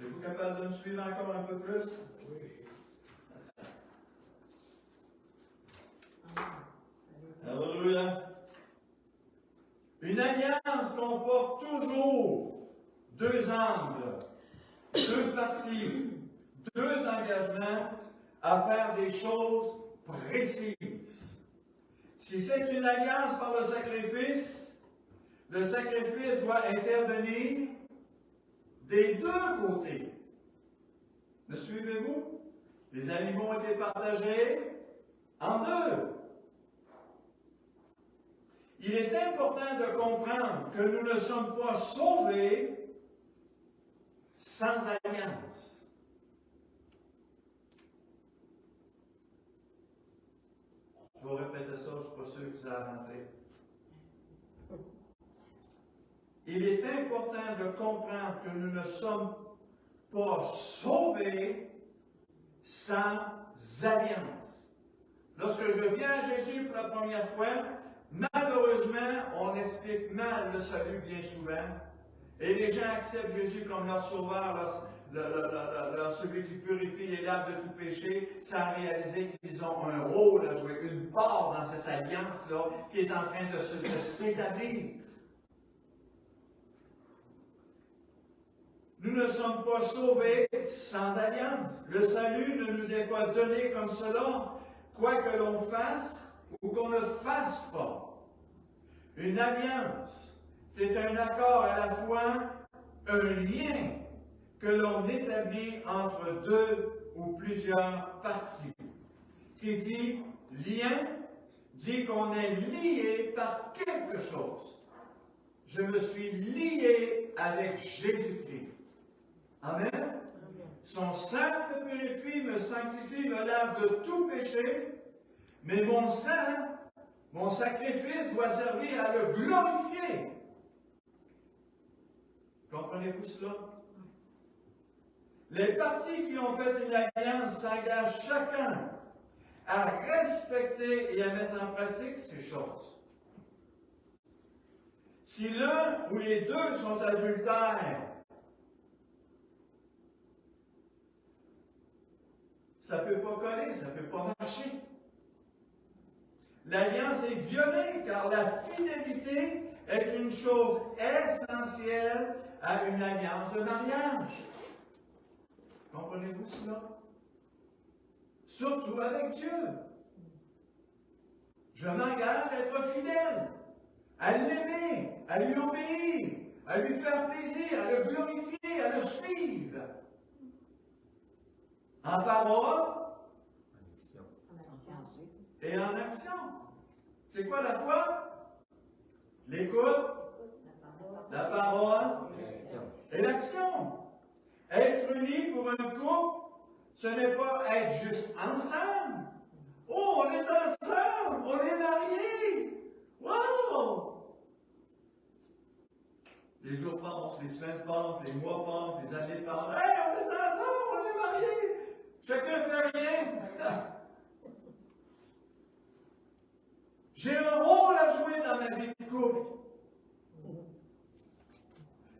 Êtes-vous capable de me suivre encore un peu plus? Oui. Alléluia! Une alliance comporte toujours deux angles, deux parties, deux engagements à faire des choses précises. Si c'est une alliance par le sacrifice doit intervenir des deux côtés. Me suivez-vous? Les animaux ont été partagés en deux. Il est important de comprendre que nous ne sommes pas sauvés sans alliance. Je vais répéter ça, je ne suis pas sûr que ça va rentrer. Il est important de comprendre que nous ne sommes pas sauvés sans alliance. Lorsque je viens à Jésus pour la première fois, malheureusement, on explique mal le salut bien souvent. Et les gens acceptent Jésus comme leur sauveur, celui qui purifie les laves de tout péché, sans réaliser qu'ils ont un rôle à jouer, une part dans cette alliance-là qui est en train de s'établir. Nous ne sommes pas sauvés sans alliance. Le salut ne nous est pas donné comme cela, quoi que l'on fasse ou qu'on ne fasse pas. Une alliance, c'est un accord à la fois, un lien que l'on établit entre deux ou plusieurs parties. Qui dit lien, dit qu'on est lié par quelque chose. Je me suis lié avec Jésus-Christ. Amen. Son sang me purifie, me sanctifie, me lave de tout péché, mais mon sang, mon sacrifice doit servir à le glorifier. Comprenez-vous cela? Les parties qui ont fait une alliance s'engagent chacun à respecter et à mettre en pratique ces choses. Si l'un ou les deux sont adultères, ça ne peut pas coller, ça ne peut pas marcher. L'alliance est violée car la fidélité est une chose essentielle à une alliance de mariage. Comprenez-vous cela? surtout avec Dieu. Je m'engage à être fidèle, à l'aimer, à lui obéir, à lui faire plaisir, à le glorifier, à le suivre. En parole et en action. C'est quoi la foi? L'écoute, la parole et l'action. Être unis pour un couple, ce n'est pas être juste ensemble. Oh, on est ensemble, on est mariés. Wow! Les jours passent, les semaines passent, les mois passent, les années passent. Hey, on est ensemble, on est mariés. Chacun fait rien. J'ai un rôle à jouer dans ma vie de couple.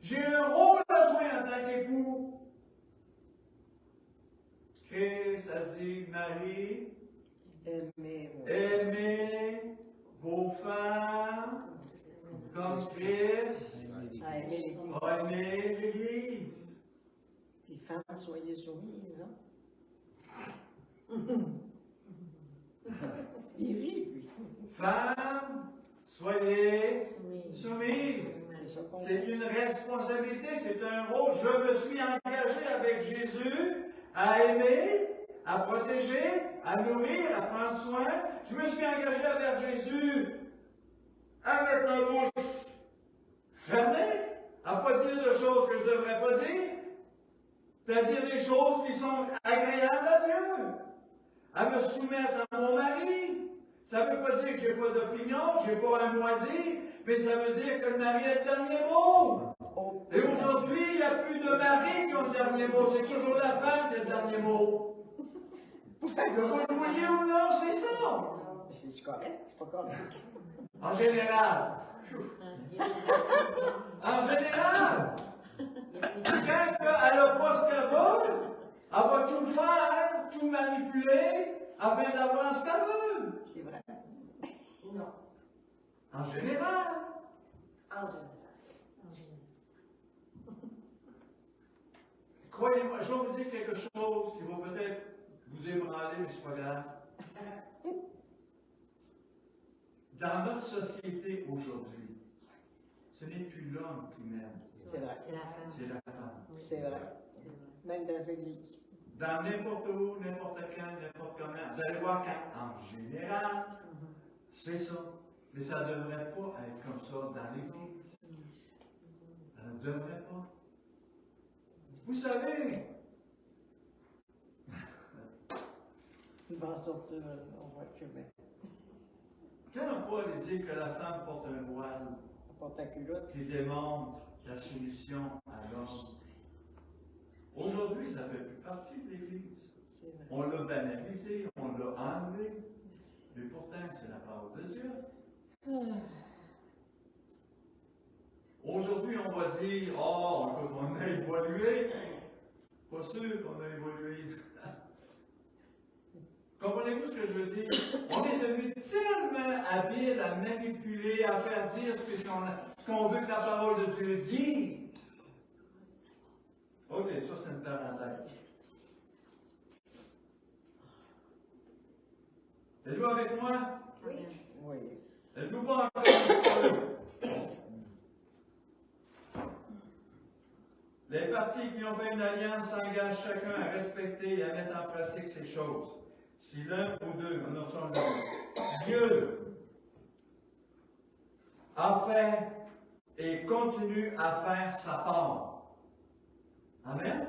J'ai un rôle à jouer en tant qu'époux. Christ a dit, Marie, aimez vos femmes comme Christ a aimé l'Église. Puis femmes, soyez soumises. Il rit, lui. Femmes, soyez soumises. C'est une responsabilité, c'est un rôle. Je me suis engagé avec Jésus à aimer, à protéger, à nourrir, à prendre soin. Je me suis engagé avec Jésus à mettre ma bouche fermée, à ne pas dire de choses que je ne devrais pas dire, puis à dire des choses qui sont agréables à Dieu, à me soumettre à mon mari. Ça ne veut pas dire que je n'ai pas d'opinion, je n'ai pas un mot à dire, mais ça veut dire que le mari a le dernier mot. Et aujourd'hui, il n'y a plus de mari qui ont le dernier mot, c'est toujours la femme qui a le dernier mot. Que vous le vouliez ou non, c'est ça. C'est correct, c'est pas correct. En général. En général. Quand elle n'a pas ce qu'elle veut, elle va tout faire, tout manipuler, afin d'avoir ce qu'elle veut. C'est vrai. Non. En général. En général. Croyez-moi, je vais vous dire quelque chose qui va peut-être vous ébranler, mais ce n'est pas grave. Dans notre société aujourd'hui, ce n'est plus l'homme qui mène. C'est vrai. C'est la femme. C'est vrai. Même dans les églises. Dans n'importe où, n'importe quand, n'importe comment. Vous allez voir qu'en général, c'est ça. Mais ça ne devrait pas être comme ça dans l'Église. Ça ne devrait pas. Vous savez, Il va en sortir, on voit que bien. quand Paul dit que la femme porte un voile On porte la culotte. qui démontre la soumission à l'homme, aujourd'hui, ça ne fait plus partie de l'Église. C'est vrai. On l'a banalisé, on l'a enlevé, mais pourtant, c'est la parole de Dieu. Aujourd'hui, on va dire, oh, écoute, on a évolué. Pas sûr qu'on a évolué. Comprenez-vous ce que je veux dire? On est devenu tellement habile à manipuler, à faire dire ce qu'on veut que la parole de Dieu dise. Ok, ça c'est une parenthèse. Êtes-vous avec moi? Oui. Oui. Êtes-vous pas encore? Les partis qui ont fait une alliance s'engagent chacun à respecter et à mettre en pratique ces choses. Si l'un ou deux en sont là, Dieu a fait et continue à faire sa part. Amen?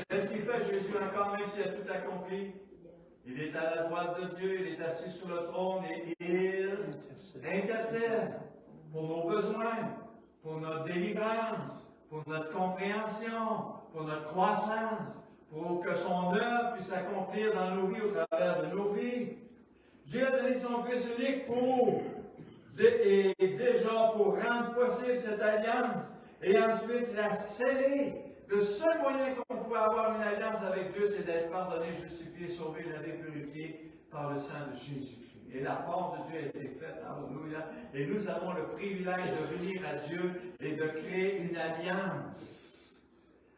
Qu'est-ce qu'il fait Jésus encore, même s'il a tout accompli? Il est à la droite de Dieu, il est assis sur le trône et il intercède pour nos besoins, pour notre délivrance, pour notre compréhension, pour notre croissance, pour que son œuvre puisse s'accomplir dans nos vies au travers de nos vies. Dieu a donné son Fils unique et déjà pour rendre possible cette alliance et ensuite la sceller. Le seul moyen qu'on peut avoir une alliance avec Dieu, c'est d'être pardonné, justifié, sauvé, lavé, purifié par le sang de Jésus-Christ. Et la part de Dieu a été faite, alléluia. Et nous avons le privilège de venir à Dieu et de créer une alliance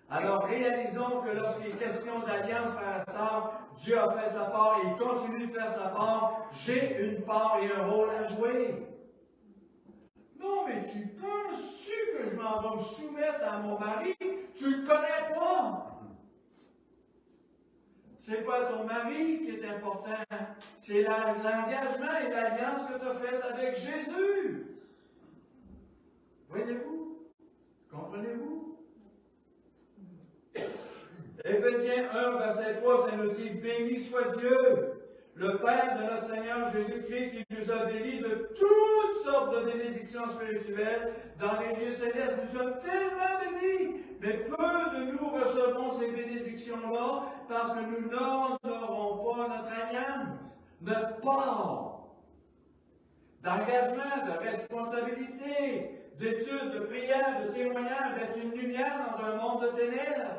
Alors réalisons que lorsqu'il est question d'alliance, frères et sœurs, Dieu a fait sa part et il continue de faire sa part. J'ai une part et un rôle à jouer. Non, mais tu penses-tu que je m'en vais me soumettre à mon mari? Tu le connais pas. C'est pas ton mari qui est important. C'est l'engagement et l'alliance que tu as faite avec Jésus. Voyez-vous? Comprenez-vous? Éphésiens 1, verset 3, ça nous dit, béni soit Dieu, le Père de notre Seigneur Jésus-Christ, qui nous a bénis de toutes sortes de bénédictions spirituelles dans les lieux célestes. Nous sommes tellement bénis, mais peu de nous recevons ces bénédictions-là parce que nous n'honorons pas notre alliance, notre part d'engagement, de responsabilité, d'études, de prière, de témoignage, d'être une lumière dans un monde de ténèbres.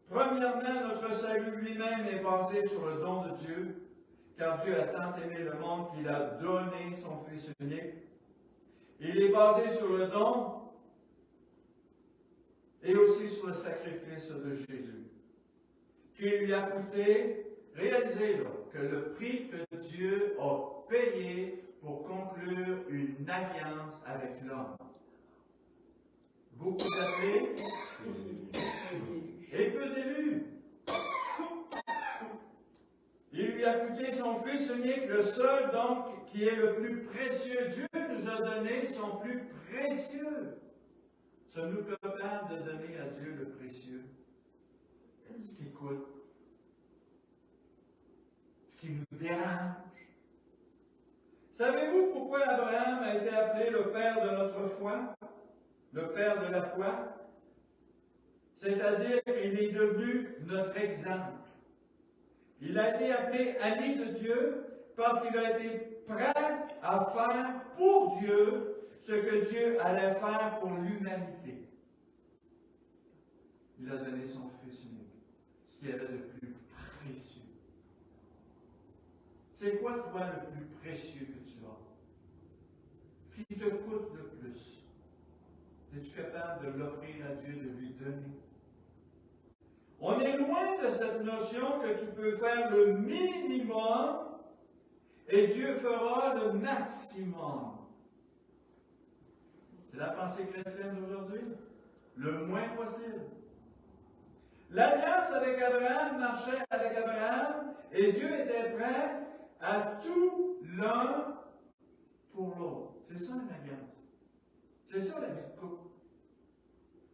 Premièrement, notre salut lui-même est basé sur le don de Dieu, car Dieu a tant aimé le monde qu'il a donné son Fils unique. Il est basé sur le don et aussi sur le sacrifice de Jésus, qui lui a coûté, réalisez-le, que le prix que Dieu a payé pour conclure une alliance avec l'homme. Beaucoup d'appelés et peu d'élus. Il lui a coûté son Fils unique, le seul donc qui est le plus précieux. Dieu nous a donné son plus précieux. Sommes-nous capables de donner à Dieu le précieux? Ce qui coûte, ce qui nous dérange. Savez-vous pourquoi Abraham a été appelé le père de notre foi? Le père de la foi? C'est-à-dire qu'il est devenu notre exemple. Il a été appelé ami de Dieu parce qu'il a été prêt à faire pour Dieu ce que Dieu allait faire pour l'humanité. Il a donné son Fils unique, ce qu'il y avait de plus précieux. C'est quoi, toi, le plus précieux que tu as? Ce qui te coûte le plus? Es-tu capable de l'offrir à Dieu, de lui donner? On est loin de cette notion que tu peux faire le minimum et Dieu fera le maximum. C'est la pensée chrétienne d'aujourd'hui. Le moins possible. L'alliance avec Abraham marchait avec Abraham et Dieu était prêt à tout l'un pour l'autre. C'est ça une alliance. C'est ça la vie de couple.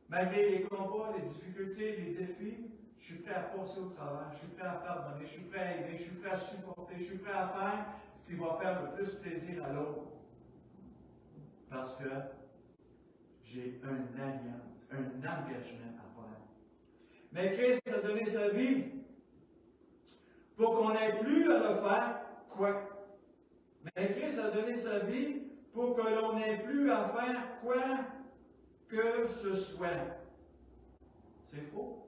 Malgré les combats, les difficultés, les défis, je suis prêt à passer au travail, je suis prêt à pardonner, je suis prêt à aider, je suis prêt à supporter, je suis prêt à faire ce qui va faire le plus plaisir à l'autre. Parce que j'ai une alliance, un engagement à faire. Mais Christ a donné sa vie pour qu'on n'ait plus à le faire, quoi? Mais Christ a donné sa vie pour que l'on n'ait plus à faire quoi que ce soit. C'est faux.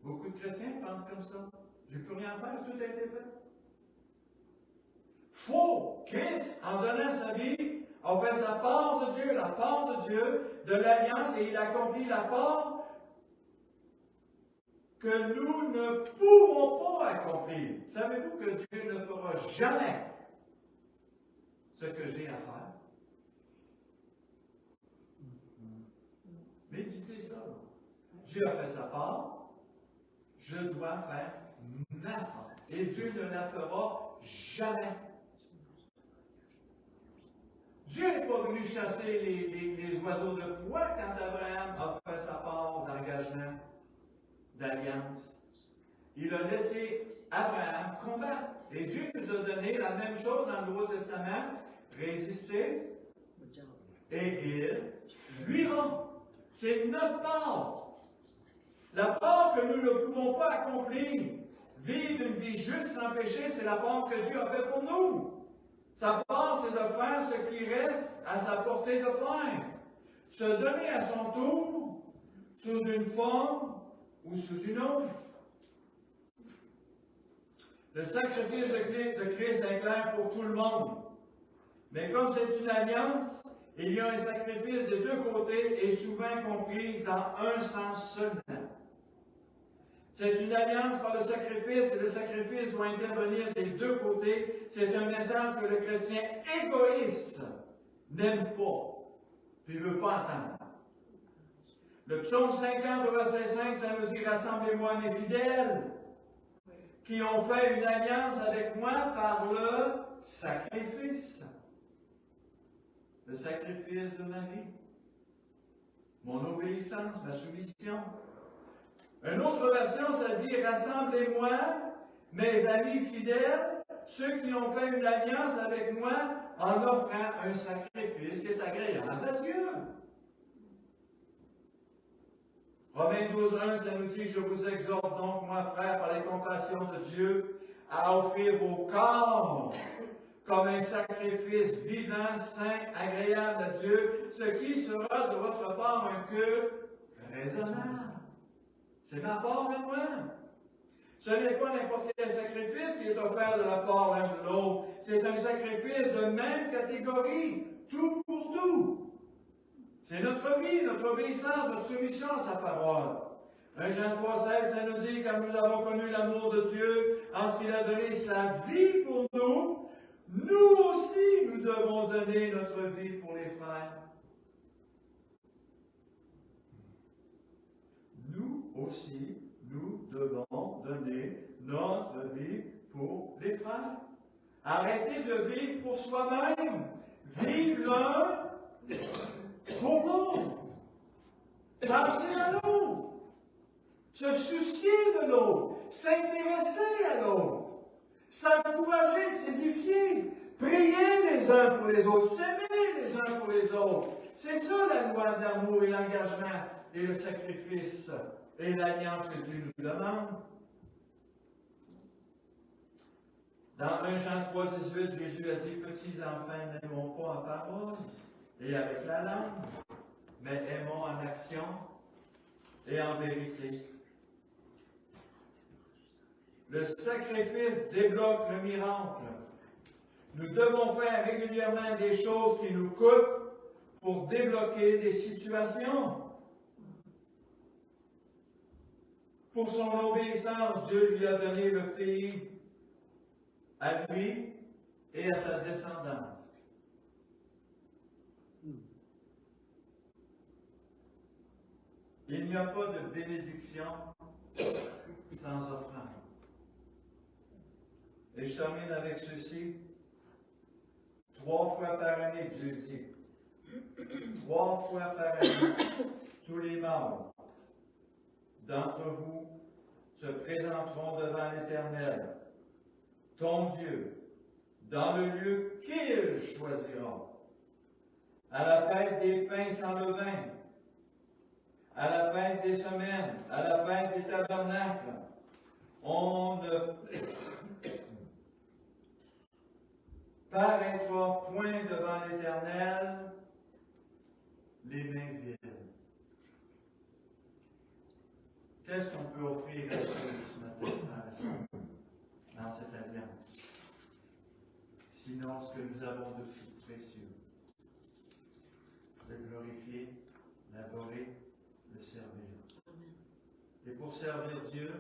Beaucoup de chrétiens pensent comme ça. J'ai plus rien à faire, tout a été fait. Faux! Christ, en donnant sa vie, a fait sa part de Dieu, la part de Dieu, de l'alliance, et il accomplit la part que nous ne pouvons pas accomplir. Savez-vous que Dieu ne fera jamais ce que j'ai à faire? Méditez ça. Dieu a fait sa part. Je dois faire ma part. Et Dieu ne la fera jamais. Dieu n'est pas venu chasser les oiseaux de proie quand Abraham a fait sa part d'engagement, d'alliance. Il a laissé Abraham combattre. Et Dieu nous a donné la même chose dans le Nouveau Testament. Résister et il fuira. C'est notre part. La part que nous ne pouvons pas accomplir, vivre une vie juste sans péché, c'est la part que Dieu a fait pour nous. Sa part, c'est de faire ce qui reste à sa portée de faire. Se donner à son tour, sous une forme ou sous une autre. Le sacrifice de Christ est clair pour tout le monde. Mais comme c'est une alliance, Il y a un sacrifice des deux côtés et souvent comprise dans un sens seulement. C'est une alliance par le sacrifice et le sacrifice doit intervenir des deux côtés. C'est un message que le chrétien égoïste n'aime pas, puis ne veut pas entendre. Le psaume 50 au verset 5, ça nous dit « Rassemblez-moi mes fidèles, qui ont fait une alliance avec moi par le sacrifice. » Le sacrifice de ma vie, mon obéissance, ma soumission. Une autre version, ça dit « Rassemblez-moi, mes amis fidèles, ceux qui ont fait une alliance avec moi en offrant un sacrifice qui est agréable à Dieu. » Romains 12:1, ça nous dit « Je vous exhorte donc, moi, frères, par les compassions de Dieu, à offrir vos corps comme un sacrifice vivant, saint, agréable à Dieu, ce qui sera de votre part un culte raisonnable. » C'est ma part à moi. Ce n'est pas n'importe quel sacrifice qui est offert de la part l'un de l'autre. C'est un sacrifice de même catégorie, tout pour tout. C'est notre vie, notre obéissance, notre soumission à sa parole. 1 Jean 3,16, ça nous dit, car nous avons connu l'amour de Dieu, en ce qu'il a donné sa vie pour nous, nous aussi, nous devons donner notre vie pour les frères. Nous aussi, nous devons donner notre vie pour les frères. Arrêtez de vivre pour soi-même. Vive l'un pour l'autre. Penser à l'autre. Se soucier de l'autre. S'intéresser à l'autre. S'encourager, s'édifier. Prier les uns pour les autres. S'aimer les uns pour les autres. C'est ça la loi d'amour et l'engagement et le sacrifice et l'alliance que Dieu nous demande. Dans 1 Jean 3,18, Jésus a dit, « Petits enfants, n'aimons pas en parole et avec la langue, mais aimons en action et en vérité. » Le sacrifice débloque le miracle. Nous devons faire régulièrement des choses qui nous coûtent pour débloquer des situations. Pour son obéissance, Dieu lui a donné le pays à lui et à sa descendance. Il n'y a pas de bénédiction sans offrande. Et je termine avec ceci. 3 fois par année, Dieu dit, 3 fois par année, tous les membres d'entre vous se présenteront devant l'Éternel, ton Dieu, dans le lieu qu'il choisira, à la fête des pains sans levain, à la fête des semaines, à la fête des tabernacles. On ne paraîtra point devant l'Éternel les mains vides. Qu'est-ce qu'on peut offrir à Dieu ce matin dans cette alliance? Sinon ce que nous avons de plus précieux. Le glorifier, l'adorer, le servir. Et pour servir Dieu,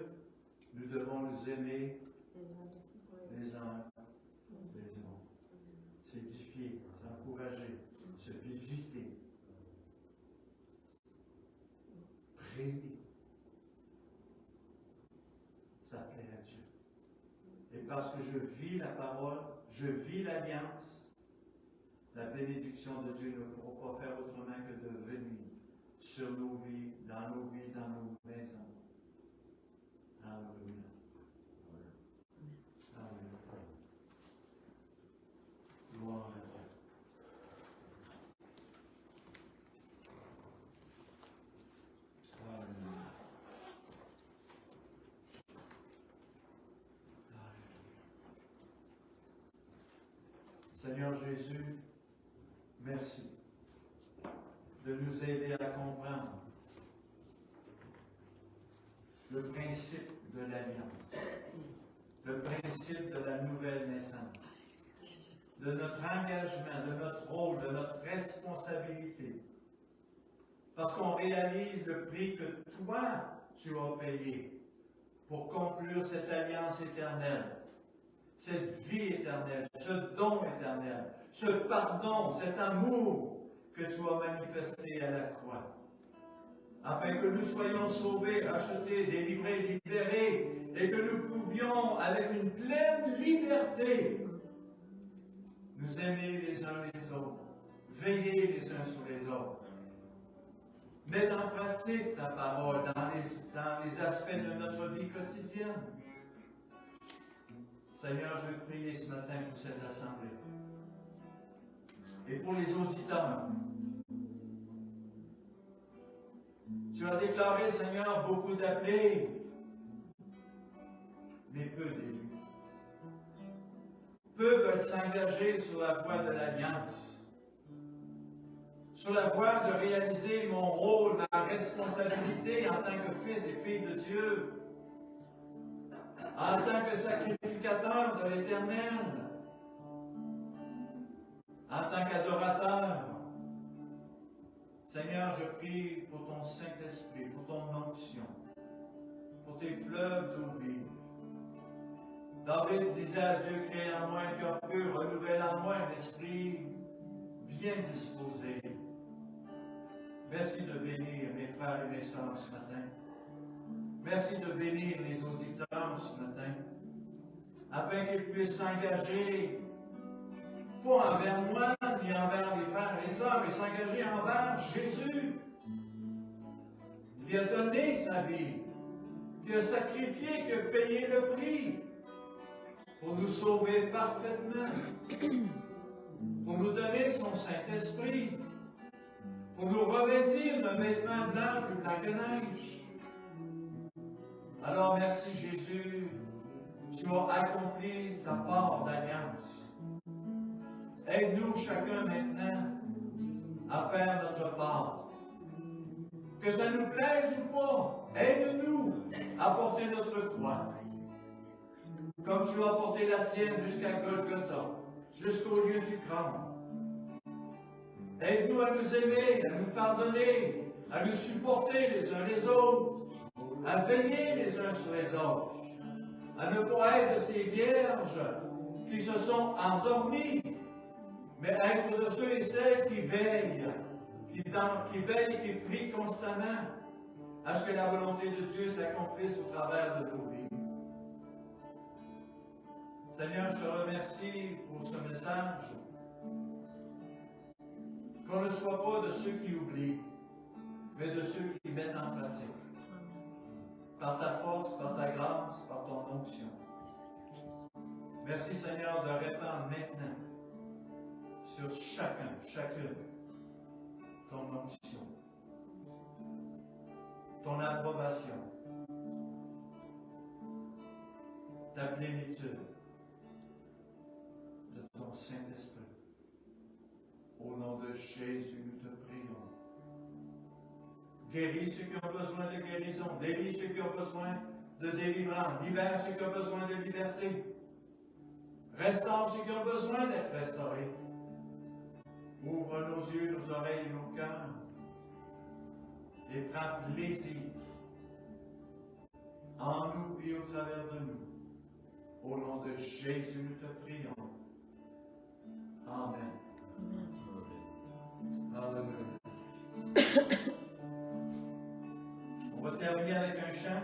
nous devons nous aimer les uns les autres. S'édifier, s'encourager, se visiter, prier. Ça plaît à Dieu. Et parce que je vis la parole, je vis l'alliance, la bénédiction de Dieu ne pourra pas faire autrement que de venir sur nos vies, dans nos maisons. Alléluia. Alléluia. Gloire à Dieu. Alléluia. Seigneur Jésus, merci de nous aider à comprendre le principe de l'alliance, le principe de la nouvelle naissance. de notre engagement, de notre rôle, de notre responsabilité. Parce qu'on réalise le prix que toi, tu as payé pour conclure cette alliance éternelle, cette vie éternelle, ce don éternel, ce pardon, cet amour que tu as manifesté à la croix, afin que nous soyons sauvés, rachetés, délivrés, libérés, et que nous pouvions, avec une pleine liberté, nous aimer les uns les autres, veiller les uns sur les autres, mettre en pratique ta parole dans les aspects de notre vie quotidienne. Seigneur, je veux prier ce matin pour cette assemblée et pour les auditeurs. Tu as déclaré, Seigneur, beaucoup d'appelés, mais peu d'élus. Peu veulent s'engager sur la voie de l'alliance, sur la voie de réaliser mon rôle, ma responsabilité en tant que fils et fille de Dieu, en tant que sacrificateur de l'Éternel, en tant qu'adorateur. Seigneur, je prie pour ton Saint-Esprit, pour ton onction, pour tes fleuves d'eau vive. David disait à Dieu, crée en moi un cœur pur, renouvelle en moi un esprit bien disposé. Merci de bénir mes frères et mes sœurs ce matin. Merci de bénir les auditeurs ce matin, afin qu'ils puissent s'engager, pas envers moi, ni envers les frères et les sœurs, mais s'engager envers Jésus, qui a donné sa vie, qui a sacrifié, qui a payé le prix pour nous sauver parfaitement, pour nous donner son Saint-Esprit, pour nous revêtir d'un vêtement blanc plus blanc que neige. Alors merci Jésus, tu as accompli ta part d'alliance. Aide-nous chacun maintenant à faire notre part. Que ça nous plaise ou pas, aide-nous à porter notre croix. Comme tu as porté la tienne jusqu'à Golgotha, jusqu'au lieu du crâne. Aide-nous à nous aimer, à nous pardonner, à nous supporter les uns les autres, à veiller les uns sur les autres, à ne pas être de ces vierges qui se sont endormies, mais être de ceux et celles qui veillent, qui veillent et qui prient constamment à ce que la volonté de Dieu s'accomplisse au travers de nos vies. Seigneur, je te remercie pour ce message. Qu'on ne soit pas de ceux qui oublient, mais de ceux qui mettent en pratique. Par ta force, par ta grâce, par ton onction. Merci Seigneur de répandre maintenant sur chacune, ton onction, ton approbation, ta plénitude de ton Saint-Esprit. Au nom de Jésus, nous te prions. Guéris ceux qui ont besoin de guérison, délivre ceux qui ont besoin de délivrance, libère ceux qui ont besoin de liberté, restaure ceux qui ont besoin d'être restaurés. Ouvre nos yeux, nos oreilles et nos cœurs et prends plaisir en nous et au travers de nous. Au nom de Jésus, nous te prions. Amen. Alléluia. On va terminer avec un chant.